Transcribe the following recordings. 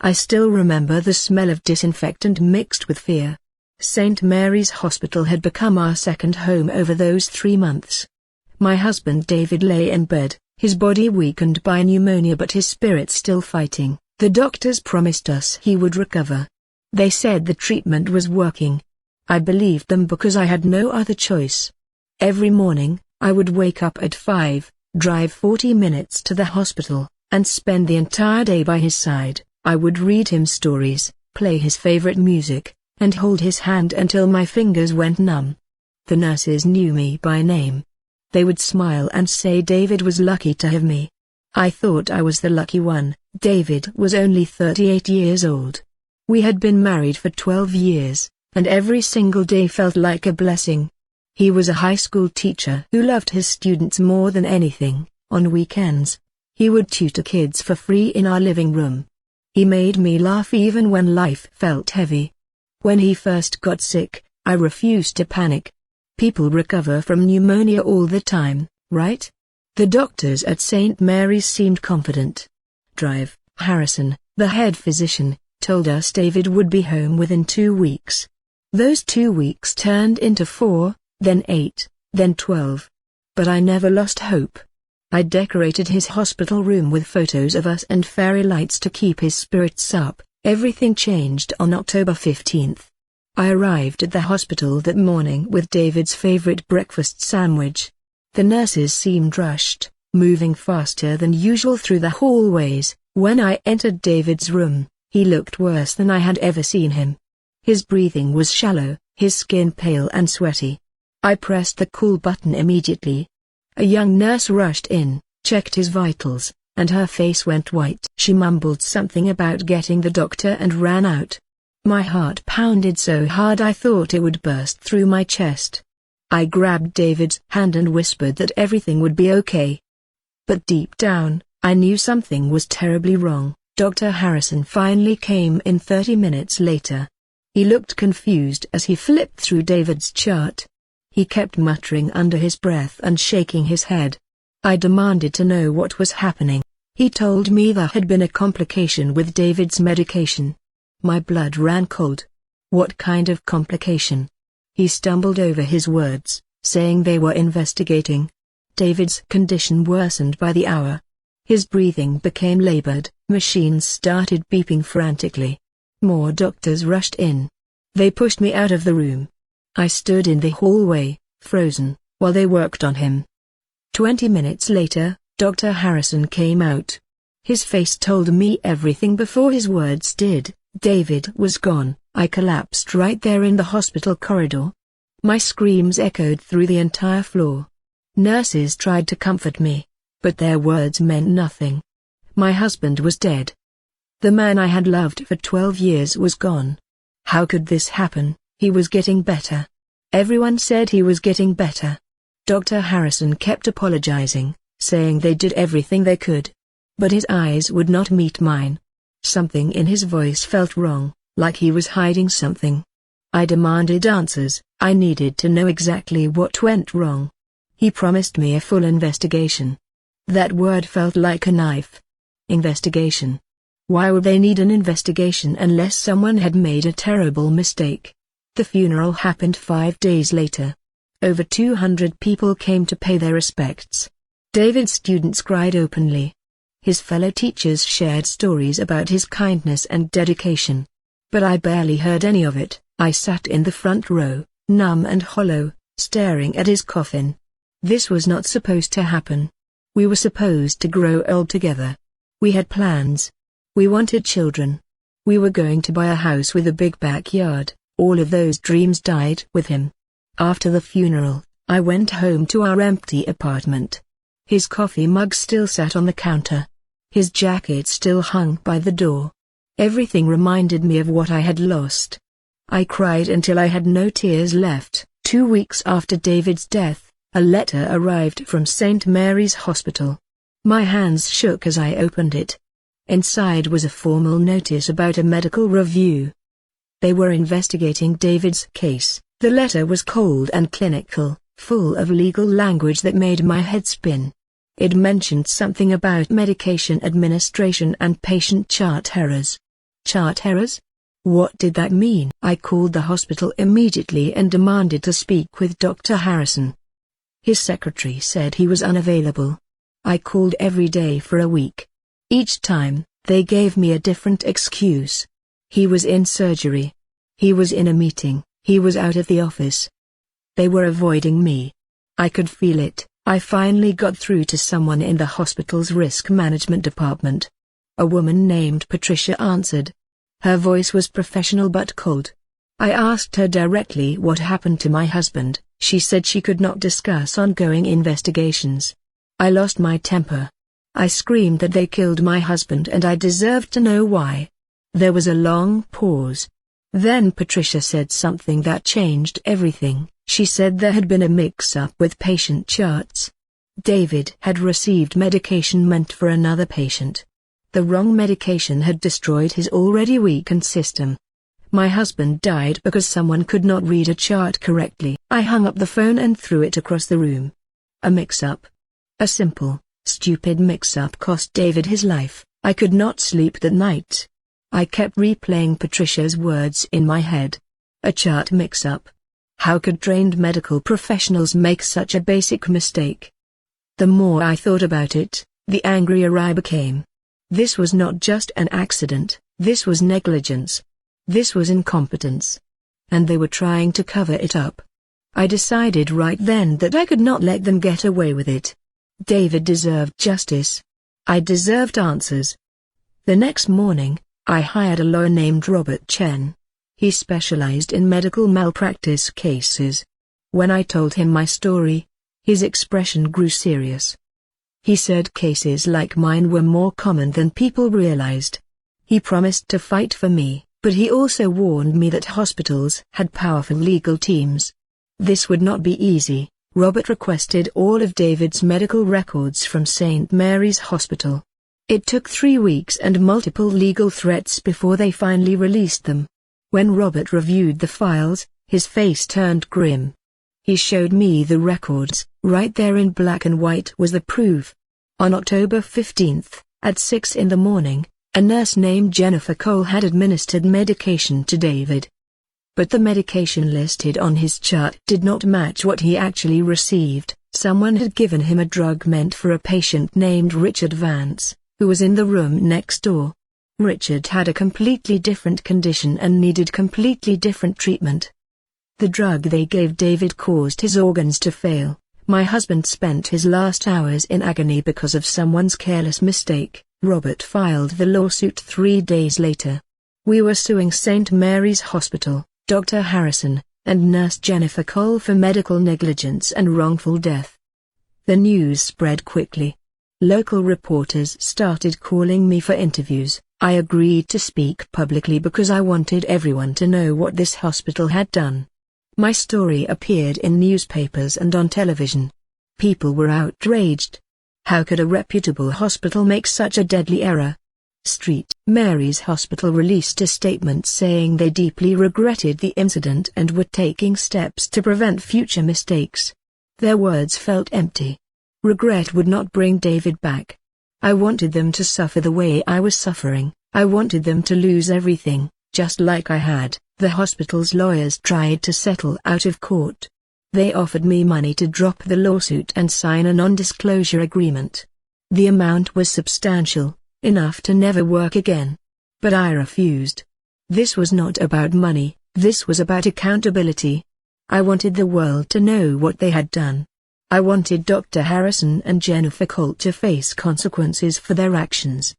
I still remember the smell of disinfectant mixed with fear. St. Mary's Hospital had become our second home over those 3 months. My husband David lay in bed, his body weakened by pneumonia but his spirit still fighting. The doctors promised us he would recover. They said the treatment was working. I believed them because I had no other choice. Every morning, I would wake up at 5, drive 40 minutes to the hospital, and spend the entire day by his side. I would read him stories, play his favorite music, and hold his hand until my fingers went numb. The nurses knew me by name. They would smile and say David was lucky to have me. I thought I was the lucky one. David was only 38 years old. We had been married for 12 years, and every single day felt like a blessing. He was a high school teacher who loved his students more than anything. On weekends, he would tutor kids for free in our living room. He made me laugh even when life felt heavy. When he first got sick, I refused to panic. People recover from pneumonia all the time, right? The doctors at St. Mary's seemed confident. Harrison, the head physician, told us David would be home within 2 weeks. Those 2 weeks turned into 4, then 8, then 12. But I never lost hope. I decorated his hospital room with photos of us and fairy lights to keep his spirits up. Everything changed on October 15th. I arrived at the hospital that morning with David's favorite breakfast sandwich. The nurses seemed rushed, moving faster than usual through the hallways. When I entered David's room, he looked worse than I had ever seen him. His breathing was shallow, his skin pale and sweaty. I pressed the call button immediately. A young nurse rushed in, checked his vitals, and her face went white. She mumbled something about getting the doctor and ran out. My heart pounded so hard I thought it would burst through my chest. I grabbed David's hand and whispered that everything would be okay. But deep down, I knew something was terribly wrong. Dr. Harrison finally came in 30 minutes later. He looked confused as he flipped through David's chart. He kept muttering under his breath and shaking his head. I demanded to know what was happening. He told me there had been a complication with David's medication. My blood ran cold. What kind of complication? He stumbled over his words, saying they were investigating. David's condition worsened by the hour. His breathing became labored, machines started beeping frantically. More doctors rushed in. They pushed me out of the room. I stood in the hallway, frozen, while they worked on him. 20 minutes later, Dr. Harrison came out. His face told me everything before his words did. David was gone. I collapsed right there in the hospital corridor. My screams echoed through the entire floor. Nurses tried to comfort me, but their words meant nothing. My husband was dead. The man I had loved for 12 years was gone. How could this happen? He was getting better. Everyone said he was getting better. Dr. Harrison kept apologizing, saying they did everything they could. But his eyes would not meet mine. Something in his voice felt wrong, like he was hiding something. I demanded answers. I needed to know exactly what went wrong. He promised me a full investigation. That word felt like a knife. Investigation. Why would they need an investigation unless someone had made a terrible mistake? The funeral happened 5 days later. Over 200 people came to pay their respects. David's students cried openly. His fellow teachers shared stories about his kindness and dedication. But I barely heard any of it. I sat in the front row, numb and hollow, staring at his coffin. This was not supposed to happen. We were supposed to grow old together. We had plans. We wanted children. We were going to buy a house with a big backyard. All of those dreams died with him. After the funeral, I went home to our empty apartment. His coffee mug still sat on the counter. His jacket still hung by the door. Everything reminded me of what I had lost. I cried until I had no tears left. 2 weeks after David's death, a letter arrived from St. Mary's Hospital. My hands shook as I opened it. Inside was a formal notice about a medical review. They were investigating David's case. The letter was cold and clinical, full of legal language that made my head spin. It mentioned something about medication administration and patient chart errors. Chart errors? What did that mean? I called the hospital immediately and demanded to speak with Dr. Harrison. His secretary said he was unavailable. I called every day for a week. Each time, they gave me a different excuse. He was in surgery. He was in a meeting. He was out of the office. They were avoiding me. I could feel it. I finally got through to someone in the hospital's risk management department. A woman named Patricia answered. Her voice was professional but cold. I asked her directly what happened to my husband. She said she could not discuss ongoing investigations. I lost my temper. I screamed that they killed my husband and I deserved to know why. There was a long pause. Then Patricia said something that changed everything. She said there had been a mix-up with patient charts. David had received medication meant for another patient. The wrong medication had destroyed his already weakened system. My husband died because someone could not read a chart correctly. I hung up the phone and threw it across the room. A mix-up. A simple, stupid mix-up cost David his life. I could not sleep that night. I kept replaying Patricia's words in my head. A chart mix-up. How could trained medical professionals make such a basic mistake? The more I thought about it, the angrier I became. This was not just an accident, this was negligence. This was incompetence. And they were trying to cover it up. I decided right then that I could not let them get away with it. David deserved justice. I deserved answers. The next morning, I hired a lawyer named Robert Chen. He specialized in medical malpractice cases. When I told him my story, his expression grew serious. He said cases like mine were more common than people realized. He promised to fight for me, but he also warned me that hospitals had powerful legal teams. This would not be easy. Robert requested all of David's medical records from St. Mary's Hospital. It took 3 weeks and multiple legal threats before they finally released them. When Robert reviewed the files, his face turned grim. He showed me the records. Right there in black and white was the proof. On October 15th, at 6 in the morning, a nurse named Jennifer Cole had administered medication to David. But the medication listed on his chart did not match what he actually received. Someone had given him a drug meant for a patient named Richard Vance, who was in the room next door. Richard had a completely different condition and needed completely different treatment. The drug they gave David caused his organs to fail. My husband spent his last hours in agony because of someone's careless mistake. Robert filed the lawsuit 3 days later. We were suing St. Mary's Hospital, Dr. Harrison, and nurse Jennifer Cole for medical negligence and wrongful death. The news spread quickly. Local reporters started calling me for interviews. I agreed to speak publicly because I wanted everyone to know what this hospital had done. My story appeared in newspapers and on television. People were outraged. How could a reputable hospital make such a deadly error? St. Mary's Hospital released a statement saying they deeply regretted the incident and were taking steps to prevent future mistakes. Their words felt empty. Regret would not bring David back. I wanted them to suffer the way I was suffering. I wanted them to lose everything, just like I had. The hospital's lawyers tried to settle out of court. They offered me money to drop the lawsuit and sign a non-disclosure agreement. The amount was substantial, enough to never work again. But I refused. This was not about money, this was about accountability. I wanted the world to know what they had done. I wanted Dr. Harrison and Jennifer Cole to face consequences for their actions.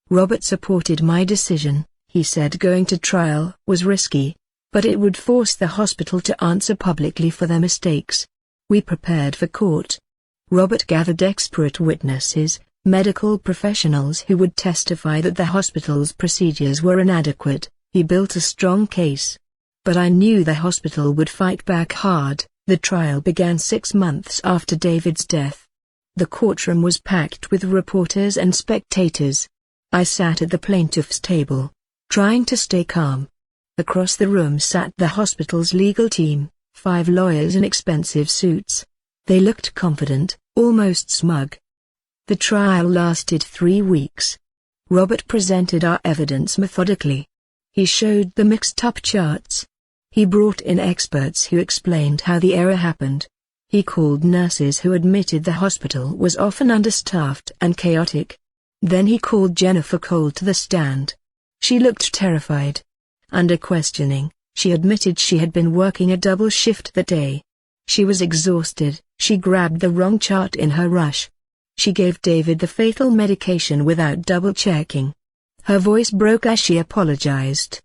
Robert supported my decision. He said going to trial was risky, but it would force the hospital to answer publicly for their mistakes. We prepared for court. Robert gathered expert witnesses, medical professionals who would testify that the hospital's procedures were inadequate. He built a strong case. But I knew the hospital would fight back hard. The trial began 6 months after David's death. The courtroom was packed with reporters and spectators. I sat at the plaintiff's table, trying to stay calm. Across the room sat the hospital's legal team, 5 lawyers in expensive suits. They looked confident, almost smug. The trial lasted 3 weeks. Robert presented our evidence methodically. He showed the mixed-up charts. He brought in experts who explained how the error happened. He called nurses who admitted the hospital was often understaffed and chaotic. Then he called Jennifer Cole to the stand. She looked terrified. Under questioning, she admitted she had been working a double shift that day. She was exhausted. She grabbed the wrong chart in her rush. She gave David the fatal medication without double-checking. Her voice broke as she apologized.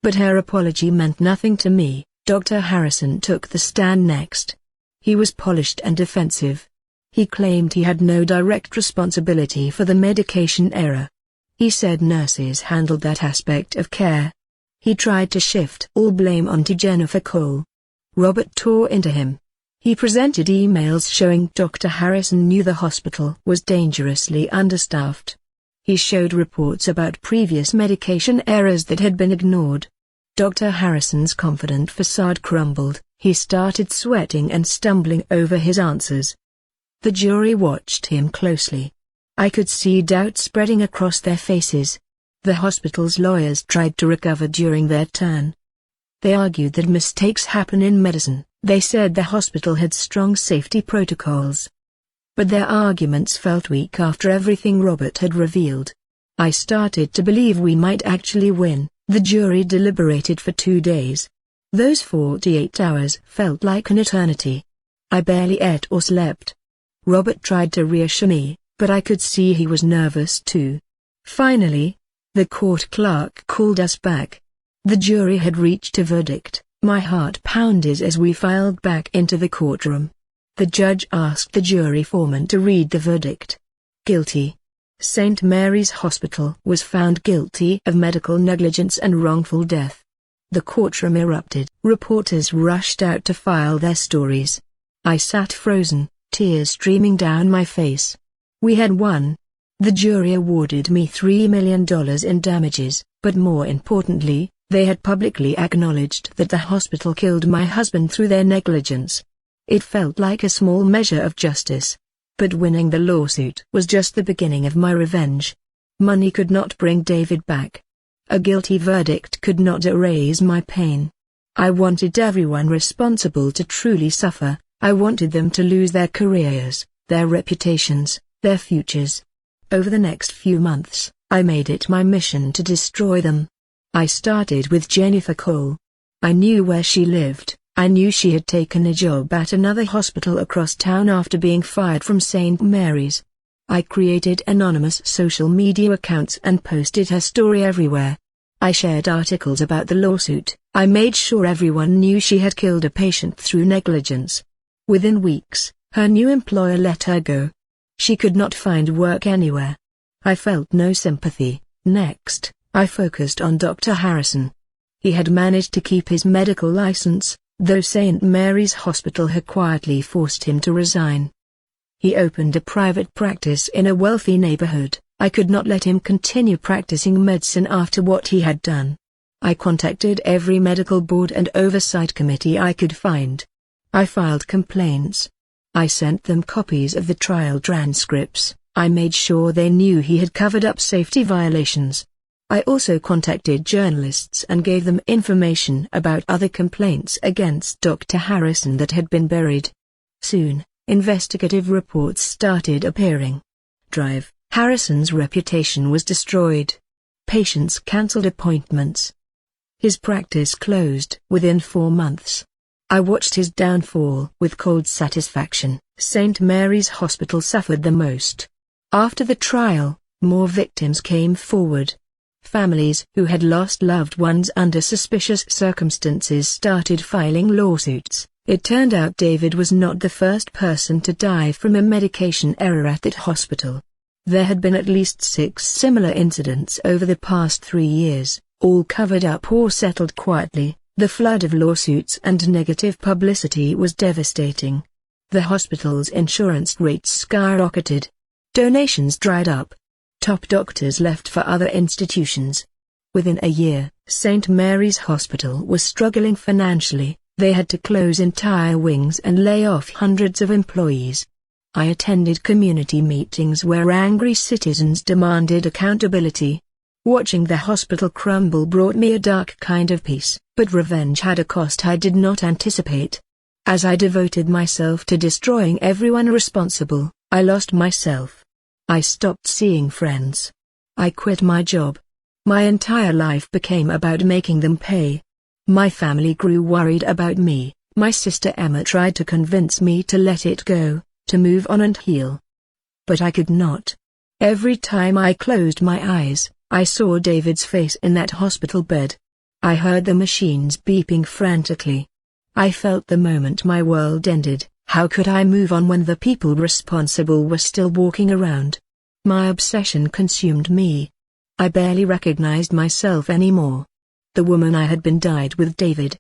But her apology meant nothing to me. Dr. Harrison took the stand next. He was polished and defensive. He claimed he had no direct responsibility for the medication error. He said nurses handled that aspect of care. He tried to shift all blame onto Jennifer Cole. Robert tore into him. He presented emails showing Dr. Harrison knew the hospital was dangerously understaffed. He showed reports about previous medication errors that had been ignored. Dr. Harrison's confident facade crumbled. He started sweating and stumbling over his answers. The jury watched him closely. I could see doubt spreading across their faces. The hospital's lawyers tried to recover during their turn. They argued that mistakes happen in medicine. They said the hospital had strong safety protocols. But their arguments felt weak after everything Robert had revealed. I started to believe we might actually win. The jury deliberated for 2 days. Those 48 hours felt like an eternity. I barely ate or slept. Robert tried to reassure me, but I could see he was nervous too. Finally, the court clerk called us back. The jury had reached a verdict. My heart pounded as we filed back into the courtroom. The judge asked the jury foreman to read the verdict. Guilty. St. Mary's Hospital was found guilty of medical negligence and wrongful death. The courtroom erupted. Reporters rushed out to file their stories. I sat frozen, tears streaming down my face. We had won. The jury awarded me $3 million in damages, but more importantly, they had publicly acknowledged that the hospital killed my husband through their negligence. It felt like a small measure of justice. But winning the lawsuit was just the beginning of my revenge. Money could not bring David back. A guilty verdict could not erase my pain. I wanted everyone responsible to truly suffer. I wanted them to lose their careers, their reputations, their futures. Over the next few months, I made it my mission to destroy them. I started with Jennifer Cole. I knew where she lived. I knew she had taken a job at another hospital across town after being fired from St. Mary's. I created anonymous social media accounts and posted her story everywhere. I shared articles about the lawsuit. I made sure everyone knew she had killed a patient through negligence. Within weeks, her new employer let her go. She could not find work anywhere. I felt no sympathy. Next, I focused on Dr. Harrison. He had managed to keep his medical license, though St. Mary's Hospital had quietly forced him to resign. He opened a private practice in a wealthy neighborhood. I could not let him continue practicing medicine after what he had done. I contacted every medical board and oversight committee I could find. I filed complaints. I sent them copies of the trial transcripts. I made sure they knew he had covered up safety violations. I also contacted journalists and gave them information about other complaints against Dr. Harrison that had been buried. Soon, investigative reports started appearing. Harrison's reputation was destroyed. Patients cancelled appointments. His practice closed within 4 months. I watched his downfall with cold satisfaction. St. Mary's Hospital suffered the most. After the trial, more victims came forward. Families who had lost loved ones under suspicious circumstances started filing lawsuits. It turned out David was not the first person to die from a medication error at that hospital. There had been at least 6 similar incidents over the past 3 years, all covered up or settled quietly. The flood of lawsuits and negative publicity was devastating. The hospital's insurance rates skyrocketed. Donations dried up. Top doctors left for other institutions. Within a year, St. Mary's Hospital was struggling financially. They had to close entire wings and lay off hundreds of employees. I attended community meetings where angry citizens demanded accountability. Watching the hospital crumble brought me a dark kind of peace, but revenge had a cost I did not anticipate. As I devoted myself to destroying everyone responsible, I lost myself. I stopped seeing friends. I quit my job. My entire life became about making them pay. My family grew worried about me. My sister Emma tried to convince me to let it go, to move on and heal. But I could not. Every time I closed my eyes, I saw David's face in that hospital bed. I heard the machines beeping frantically. I felt the moment my world ended. How could I move on when the people responsible were still walking around? My obsession consumed me. I barely recognized myself anymore. The woman I had been died with David.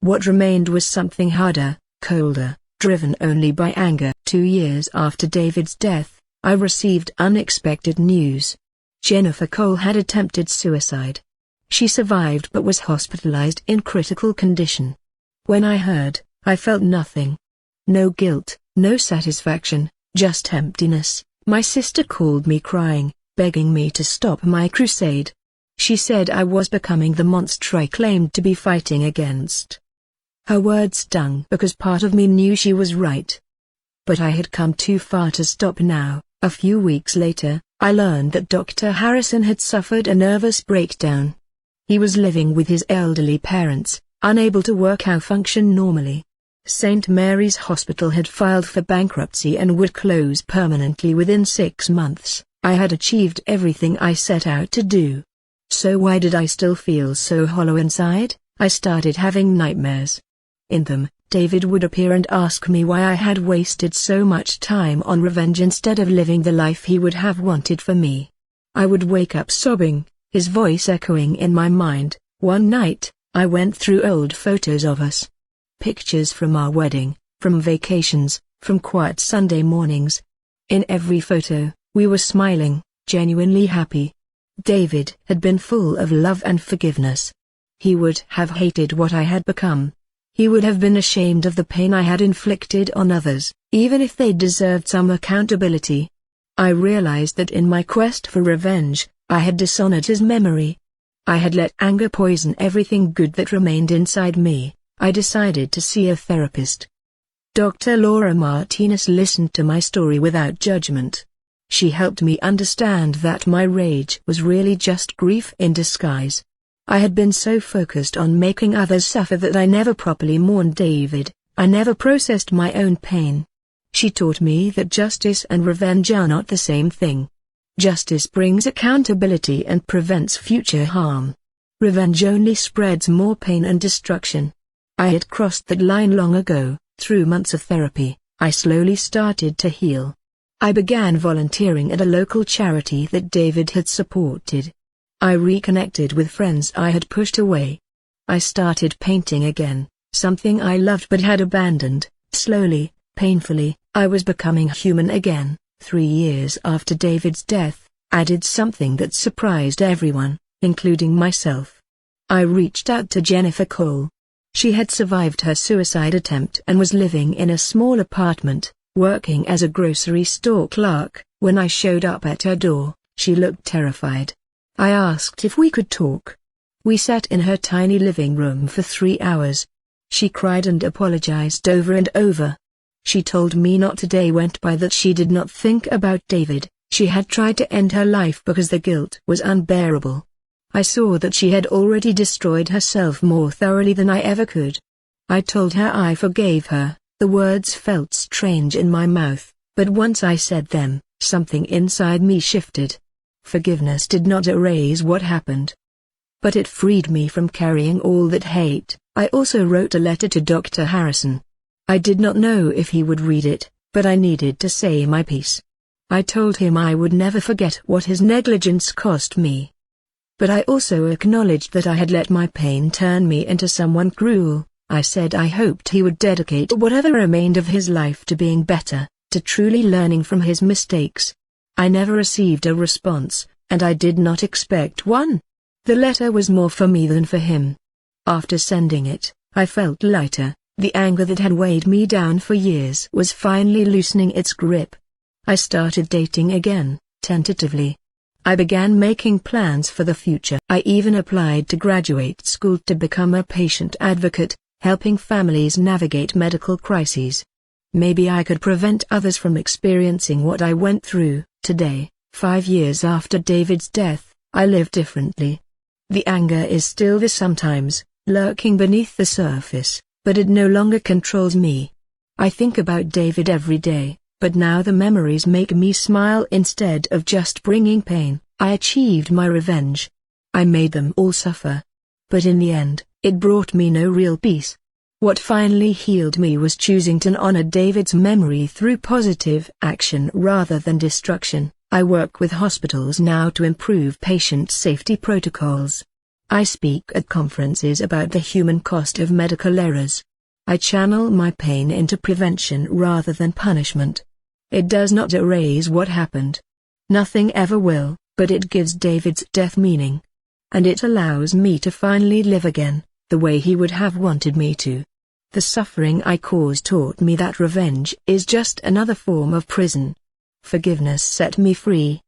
What remained was something harder, colder, driven only by anger. 2 years after David's death, I received unexpected news. Jennifer Cole had attempted suicide. She survived but was hospitalized in critical condition. When I heard, I felt nothing. No guilt, no satisfaction, just emptiness. My sister called me crying, begging me to stop my crusade. She said I was becoming the monster I claimed to be fighting against. Her words stung because part of me knew she was right. But I had come too far to stop now. A few weeks later, I learned that Dr. Harrison had suffered a nervous breakdown. He was living with his elderly parents, unable to work or function normally. St. Mary's Hospital had filed for bankruptcy and would close permanently within 6 months. I had achieved everything I set out to do. So why did I still feel so hollow inside? I started having nightmares. In them, David would appear and ask me why I had wasted so much time on revenge instead of living the life he would have wanted for me. I would wake up sobbing, his voice echoing in my mind. One night, I went through old photos of us. Pictures from our wedding, from vacations, from quiet Sunday mornings. In every photo, we were smiling, genuinely happy. David had been full of love and forgiveness. He would have hated what I had become. He would have been ashamed of the pain I had inflicted on others, even if they deserved some accountability. I realized that in my quest for revenge, I had dishonored his memory. I had let anger poison everything good that remained inside me. I decided to see a therapist. Dr. Laura Martinez listened to my story without judgment. She helped me understand that my rage was really just grief in disguise. I had been so focused on making others suffer that I never properly mourned David. I never processed my own pain. She taught me that justice and revenge are not the same thing. Justice brings accountability and prevents future harm. Revenge only spreads more pain and destruction. I had crossed that line long ago. Through months of therapy, I slowly started to heal. I began volunteering at a local charity that David had supported. I reconnected with friends I had pushed away. I started painting again, something I loved but had abandoned. Slowly, painfully, I was becoming human again. 3 years after David's death, I did something that surprised everyone, including myself. I reached out to Jennifer Cole. She had survived her suicide attempt and was living in a small apartment, working as a grocery store clerk. When I showed up at her door, she looked terrified. I asked if we could talk. We sat in her tiny living room for 3 hours. She cried and apologized over and over. She told me not a day went by that she did not think about David. She had tried to end her life because the guilt was unbearable. I saw that she had already destroyed herself more thoroughly than I ever could. I told her I forgave her. The words felt strange in my mouth, but once I said them, something inside me shifted. Forgiveness did not erase what happened, but it freed me from carrying all that hate. I also wrote a letter to Dr. Harrison. I did not know if he would read it, but I needed to say my piece. I told him I would never forget what his negligence cost me. But I also acknowledged that I had let my pain turn me into someone cruel. I said I hoped he would dedicate whatever remained of his life to being better, to truly learning from his mistakes. I never received a response, and I did not expect one. The letter was more for me than for him. After sending it, I felt lighter. The anger that had weighed me down for years was finally loosening its grip. I started dating again, tentatively. I began making plans for the future. I even applied to graduate school to become a patient advocate, helping families navigate medical crises. Maybe I could prevent others from experiencing what I went through. Today, 5 years after David's death, I live differently. The anger is still there sometimes, lurking beneath the surface, but it no longer controls me. I think about David every day, but now the memories make me smile instead of just bringing pain. I achieved my revenge. I made them all suffer. But in the end, it brought me no real peace. What finally healed me was choosing to honor David's memory through positive action rather than destruction. I work with hospitals now to improve patient safety protocols. I speak at conferences about the human cost of medical errors. I channel my pain into prevention rather than punishment. It does not erase what happened. Nothing ever will, but it gives David's death meaning. And it allows me to finally live again, the way he would have wanted me to. The suffering I caused taught me that revenge is just another form of prison. Forgiveness set me free.